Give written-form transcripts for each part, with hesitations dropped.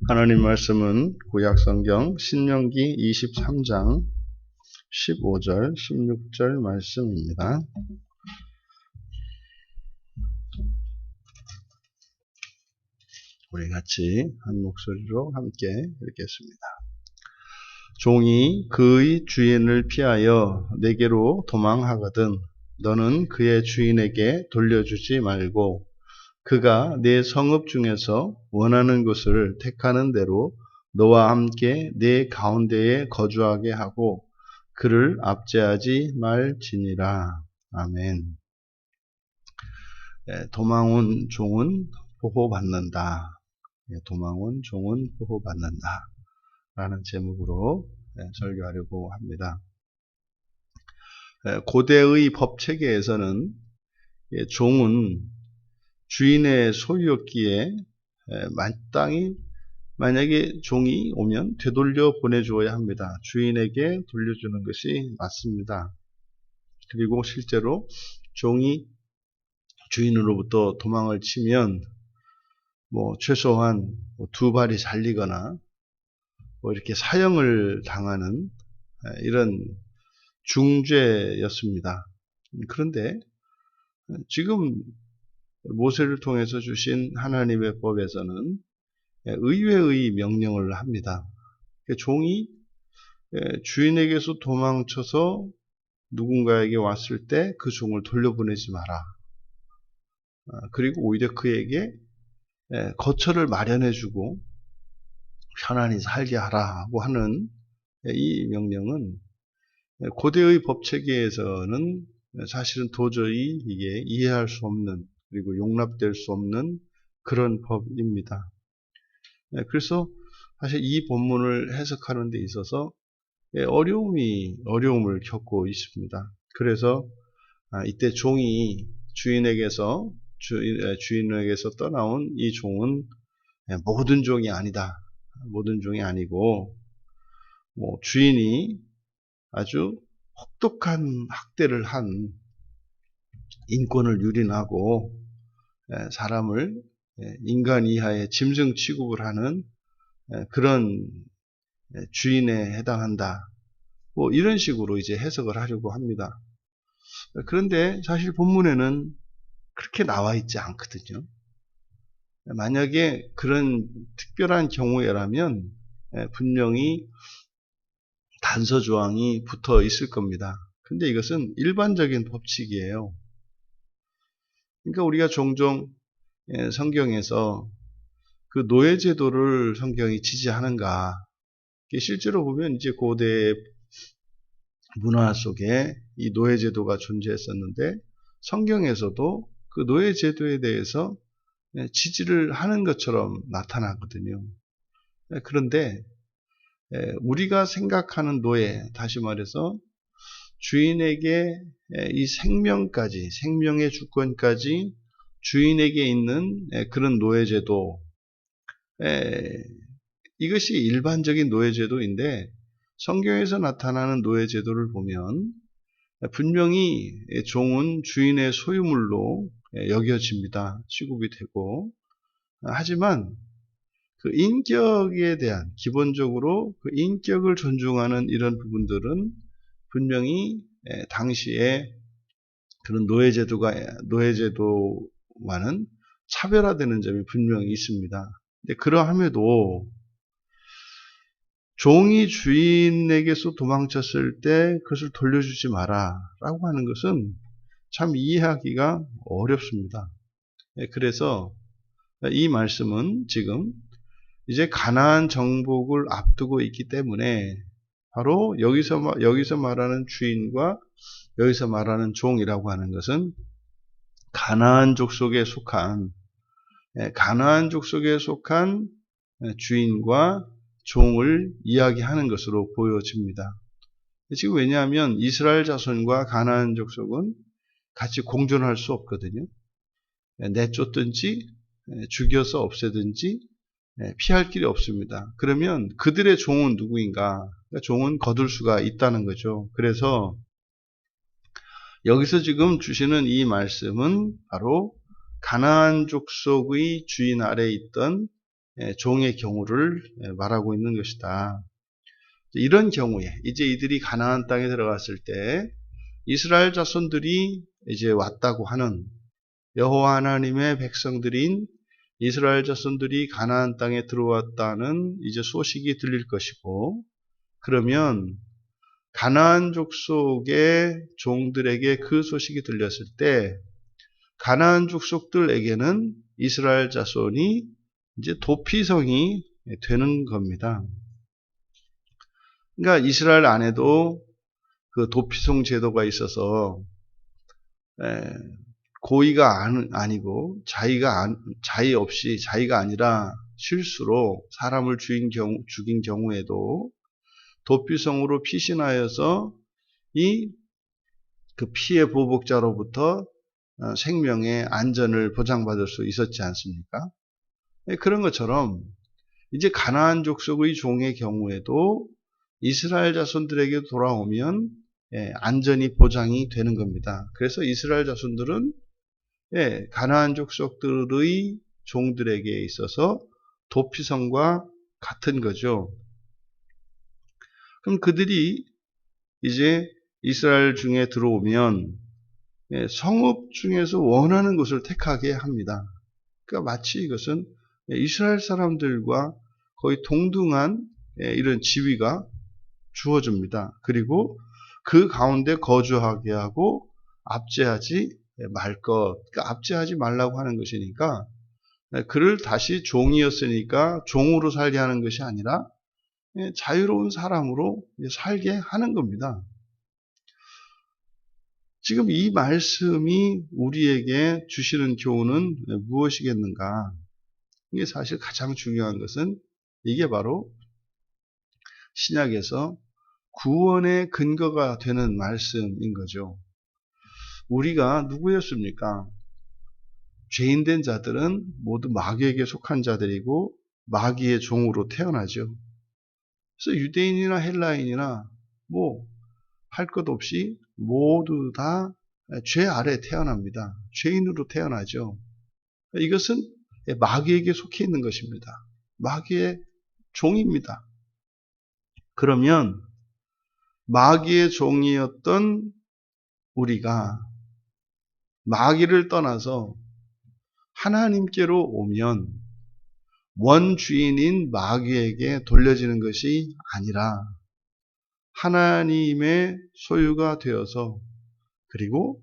하나님 말씀은 구약성경 신명기 23장 15절, 16절 말씀입니다. 우리 같이 한 목소리로 함께 읽겠습니다. 종이 그의 주인을 피하여 내게로 도망하거든 너는 그의 주인에게 돌려주지 말고 그가 내 성읍 중에서 원하는 곳을 택하는 대로 너와 함께 내 가운데에 거주하게 하고 그를 압제하지 말지니라. 아멘. 도망온 종은 보호받는다. 도망온 종은 보호받는다. 라는 제목으로 설교하려고 합니다. 고대의 법체계에서는 종은 주인의 소유였기에 마땅히 만약에 종이 오면 되돌려 보내주어야 합니다. 주인에게 돌려주는 것이 맞습니다. 그리고 실제로 종이 주인으로부터 도망을 치면 최소한 두 발이 잘리거나 이렇게 사형을 당하는 이런 중죄였습니다. 그런데 지금 모세를 통해서 주신 하나님의 법에서는 의외의 명령을 합니다. 종이 주인에게서 도망쳐서 누군가에게 왔을 때 그 종을 돌려보내지 마라. 그리고 오히려 그에게 거처를 마련해주고 편안히 살게 하라고 하는 이 명령은 고대의 법체계에서는 사실은 도저히 이게 이해할 수 없는 그리고 용납될 수 없는 그런 법입니다. 그래서 사실 이 본문을 해석하는 데 있어서 어려움을 겪고 있습니다. 그래서 이때 종이 주인에게서 떠나온 이 종은 모든 종이 아니다. 모든 종이 아니고 주인이 아주 혹독한 학대를 한 인권을 유린하고 사람을 인간 이하의 짐승 취급을 하는 그런 주인에 해당한다. 이런 식으로 이제 해석을 하려고 합니다. 그런데 사실 본문에는 그렇게 나와 있지 않거든요. 만약에 그런 특별한 경우라면 분명히 단서 조항이 붙어 있을 겁니다. 근데 이것은 일반적인 법칙이에요. 그러니까 우리가 종종 성경에서 그 노예제도를 성경이 지지하는가? 실제로 보면 이제 고대 문화 속에 이 노예제도가 존재했었는데 성경에서도 그 노예제도에 대해서 지지를 하는 것처럼 나타나거든요. 그런데 우리가 생각하는 노예, 다시 말해서 주인에게 이 생명의 주권까지 주인에게 있는 그런 노예제도, 이것이 일반적인 노예제도인데 성경에서 나타나는 노예제도를 보면 분명히 종은 주인의 소유물로 여겨집니다. 취급이 되고 하지만 그 인격에 대한 기본적으로 그 인격을 존중하는 이런 부분들은 분명히 당시에 그런 노예제도와는 차별화되는 점이 분명히 있습니다. 근데 그러함에도 종이 주인에게서 도망쳤을 때 그것을 돌려주지 마라 라고 하는 것은 참 이해하기가 어렵습니다. 그래서 이 말씀은 지금 이제 가나안 정복을 앞두고 있기 때문에 바로 여기서 말하는 주인과 여기서 말하는 종이라고 하는 것은 가나안 족속에 속한 주인과 종을 이야기하는 것으로 보여집니다. 지금 왜냐하면 이스라엘 자손과 가나안 족속은 같이 공존할 수 없거든요. 내쫓든지 죽여서 없애든지 피할 길이 없습니다. 그러면 그들의 종은 누구인가? 종은 거둘 수가 있다는 거죠. 그래서 여기서 지금 주시는 이 말씀은 바로 가나안 족속의 주인 아래에 있던 종의 경우를 말하고 있는 것이다. 이런 경우에 이제 이들이 가나안 땅에 들어갔을 때 이스라엘 자손들이 이제 왔다고 하는 여호와 하나님의 백성들인 이스라엘 자손들이 가나안 땅에 들어왔다는 이제 소식이 들릴 것이고, 그러면 가나안 족속의 종들에게 그 소식이 들렸을 때 가나안 족속들에게는 이스라엘 자손이 이제 도피성이 되는 겁니다. 그러니까 이스라엘 안에도 그 도피성 제도가 있어서 고의가 아니고 자의 없이 자의가 아니라 실수로 사람을 죽인 경우에도 도피성으로 피신하여서 그 피해 보복자로부터 생명의 안전을 보장받을 수 있었지 않습니까? 그런 것처럼 이제 가나안 족속의 종의 경우에도 이스라엘 자손들에게 돌아오면 안전이 보장이 되는 겁니다. 그래서 이스라엘 자손들은 가나안 족속들의 종들에게 있어서 도피성과 같은 거죠. 그럼 그들이 이제 이스라엘 중에 들어오면 성읍 중에서 원하는 곳을 택하게 합니다. 그러니까 마치 이것은 이스라엘 사람들과 거의 동등한 이런 지위가 주어집니다. 그리고 그 가운데 거주하게 하고 압제하지 말 것. 그러니까 압제하지 말라고 하는 것이니까 그를 다시 종이었으니까 종으로 살게 하는 것이 아니라 자유로운 사람으로 살게 하는 겁니다. 지금 이 말씀이 우리에게 주시는 교훈은 무엇이겠는가? 이게 사실 가장 중요한 것은 이게 바로 신약에서 구원의 근거가 되는 말씀인 거죠. 우리가 누구였습니까? 죄인된 자들은 모두 마귀에게 속한 자들이고 마귀의 종으로 태어나죠. 그래서 유대인이나 헬라인이나 할 것 없이 모두 다 죄 아래 태어납니다. 죄인으로 태어나죠. 이것은 마귀에게 속해 있는 것입니다. 마귀의 종입니다. 그러면 마귀의 종이었던 우리가 마귀를 떠나서 하나님께로 오면 원주인인 마귀에게 돌려지는 것이 아니라 하나님의 소유가 되어서, 그리고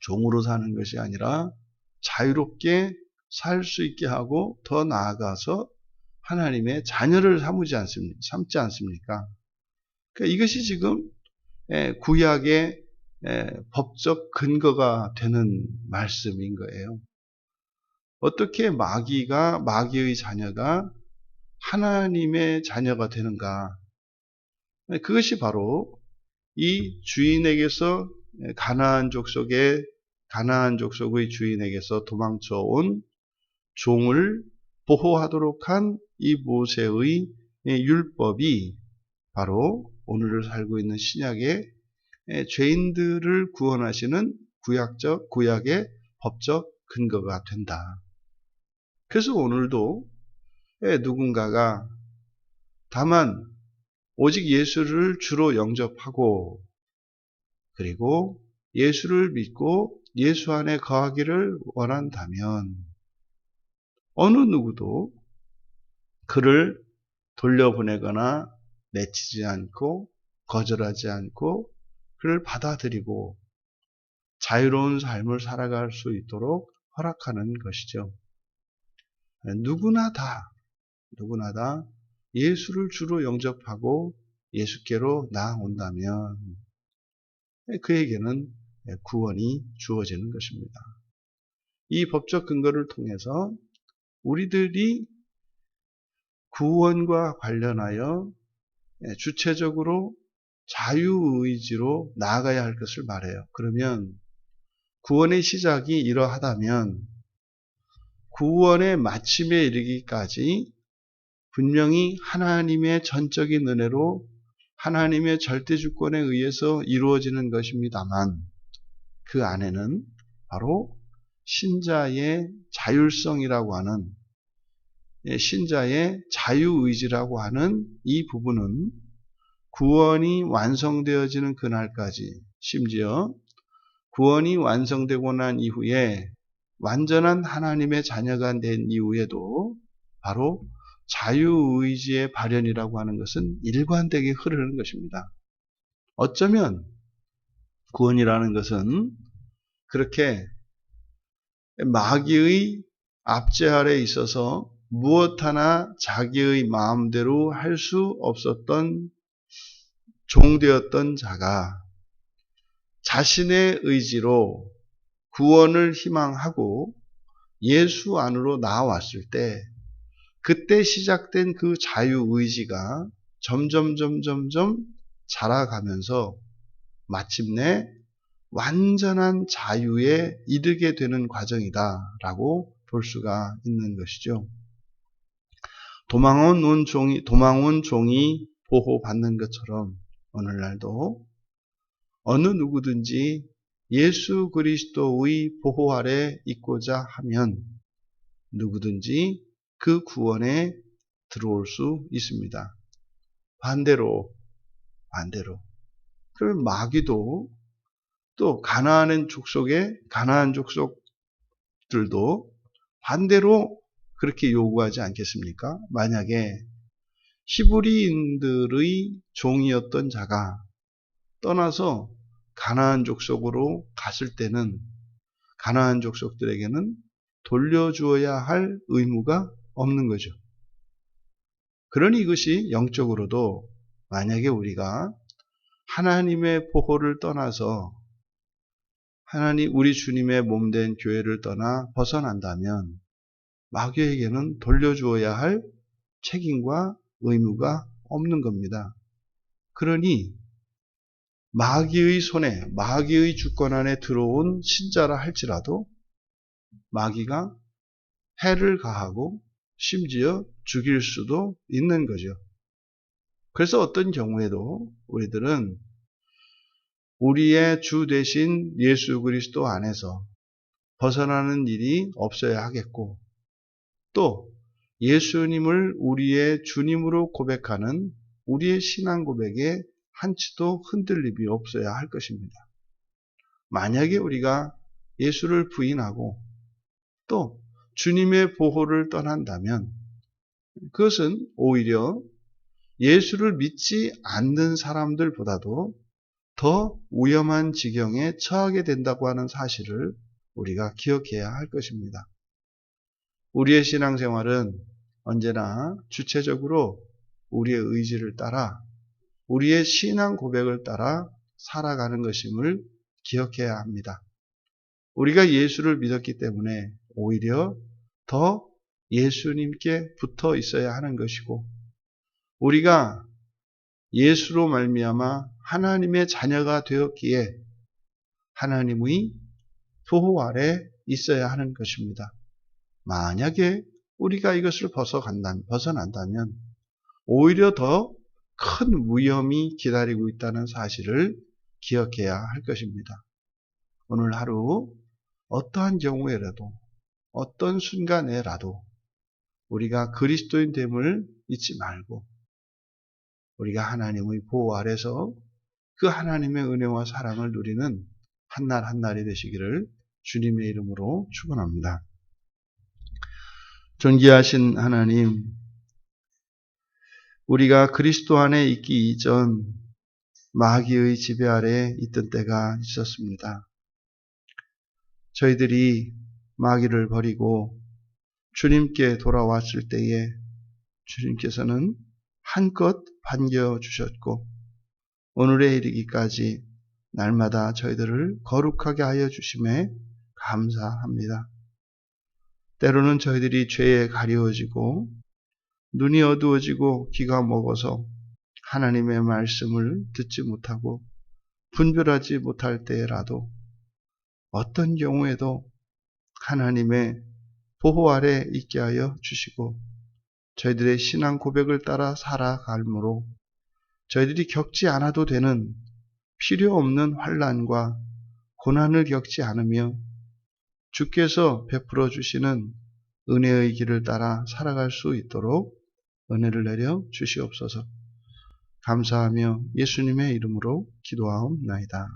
종으로 사는 것이 아니라 자유롭게 살 수 있게 하고 더 나아가서 하나님의 자녀를 삼지 않습니까? 그러니까 이것이 지금 구약의 법적 근거가 되는 말씀인 거예요. 어떻게 마귀의 자녀가 하나님의 자녀가 되는가? 그것이 바로 이 주인에게서 가나안 족속의 주인에게서 도망쳐온 종을 보호하도록 한 이 모세의 율법이 바로 오늘을 살고 있는 신약의 죄인들을 구원하시는 구약의 법적 근거가 된다. 그래서 오늘도 누군가가 다만 오직 예수를 주로 영접하고 그리고 예수를 믿고 예수 안에 거하기를 원한다면 어느 누구도 그를 돌려보내거나 내치지 않고 거절하지 않고 그를 받아들이고 자유로운 삶을 살아갈 수 있도록 허락하는 것이죠. 누구나 다 예수를 주로 영접하고 예수께로 나아온다면 그에게는 구원이 주어지는 것입니다. 이 법적 근거를 통해서 우리들이 구원과 관련하여 주체적으로 자유의지로 나아가야 할 것을 말해요. 그러면 구원의 시작이 이러하다면 구원의 마침에 이르기까지 분명히 하나님의 전적인 은혜로 하나님의 절대 주권에 의해서 이루어지는 것입니다만 그 안에는 바로 신자의 자율성이라고 하는 신자의 자유의지라고 하는 이 부분은 구원이 완성되어지는 그날까지, 심지어 구원이 완성되고 난 이후에 완전한 하나님의 자녀가 된 이후에도 바로 자유의지의 발현이라고 하는 것은 일관되게 흐르는 것입니다. 어쩌면 구원이라는 것은 그렇게 마귀의 압제 아래 있어서 무엇 하나 자기의 마음대로 할 수 없었던 종되었던 자가 자신의 의지로 구원을 희망하고 예수 안으로 나아왔을 때 그때 시작된 그 자유의지가 점점 자라가면서 마침내 완전한 자유에 이르게 되는 과정이다라고 볼 수가 있는 것이죠. 도망온 종이 보호받는 것처럼 오늘날도 어느 누구든지 예수 그리스도의 보호 아래 있고자 하면 누구든지 그 구원에 들어올 수 있습니다. 반대로 그러면 마귀도 또 가나안 족속들도 반대로 그렇게 요구하지 않겠습니까? 만약에 히브리인들의 종이었던 자가 떠나서 가나안 족속으로 갔을 때는 가나안 족속들에게는 돌려주어야 할 의무가 없는 거죠. 그러니 이것이 영적으로도 만약에 우리가 하나님의 보호를 떠나서 우리 주님의 몸된 교회를 떠나 벗어난다면 마귀에게는 돌려주어야 할 책임과 의무가 없는 겁니다. 그러니 마귀의 손에, 마귀의 주권 안에 들어온 신자라 할지라도 마귀가 해를 가하고 심지어 죽일 수도 있는 거죠. 그래서 어떤 경우에도 우리들은 우리의 주 대신 예수 그리스도 안에서 벗어나는 일이 없어야 하겠고, 또 예수님을 우리의 주님으로 고백하는 우리의 신앙 고백에 한치도 흔들림이 없어야 할 것입니다. 만약에 우리가 예수를 부인하고 또 주님의 보호를 떠난다면 그것은 오히려 예수를 믿지 않는 사람들보다도 더 위험한 지경에 처하게 된다고 하는 사실을 우리가 기억해야 할 것입니다. 우리의 신앙생활은 언제나 주체적으로 우리의 의지를 따라 우리의 신앙 고백을 따라 살아가는 것임을 기억해야 합니다. 우리가 예수를 믿었기 때문에 오히려 더 예수님께 붙어 있어야 하는 것이고, 우리가 예수로 말미암아 하나님의 자녀가 되었기에 하나님의 보호 아래 있어야 하는 것입니다. 만약에 우리가 이것을 벗어난다면 오히려 더 큰 위험이 기다리고 있다는 사실을 기억해야 할 것입니다. 오늘 하루 어떠한 경우에라도 어떤 순간에라도 우리가 그리스도인 됨을 잊지 말고 우리가 하나님의 보호 아래서 그 하나님의 은혜와 사랑을 누리는 한날 한날이 되시기를 주님의 이름으로 축원합니다. 존귀하신 하나님, 우리가 그리스도 안에 있기 이전 마귀의 지배 아래 있던 때가 있었습니다. 저희들이 마귀를 버리고 주님께 돌아왔을 때에 주님께서는 한껏 반겨주셨고 오늘에 이르기까지 날마다 저희들을 거룩하게 하여 주심에 감사합니다. 때로는 저희들이 죄에 가려워지고 눈이 어두워지고 귀가 먹어서 하나님의 말씀을 듣지 못하고 분별하지 못할 때라도 어떤 경우에도 하나님의 보호 아래 있게 하여 주시고 저희들의 신앙 고백을 따라 살아갈므로 저희들이 겪지 않아도 되는 필요 없는 환난과 고난을 겪지 않으며 주께서 베풀어 주시는 은혜의 길을 따라 살아갈 수 있도록 은혜를 내려 주시옵소서. 감사하며 예수님의 이름으로 기도하옵나이다.